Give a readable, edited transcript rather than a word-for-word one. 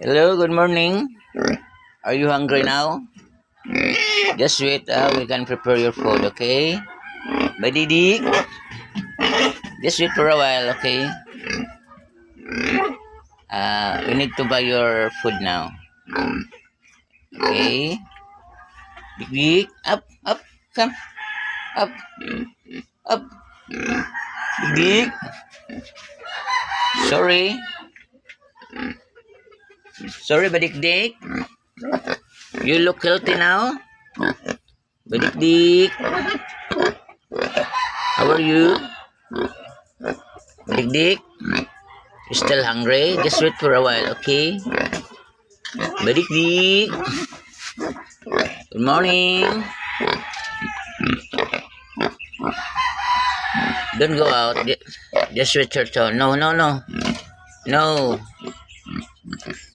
Hello, good morning. Are you hungry now? Just wait, we can prepare your food, okay? Badidi, just wait for a while, okay? We need to buy your food now, okay? Big, up, up, come, up, up. Big, sorry, sorry, Badikdik. You look healthy now, Badikdik. How are you, Badikdik? You still hungry? Just wait for a while, okay? Badikdik. Good morning. Don't go out. Just wait your turn. No, no, no. No.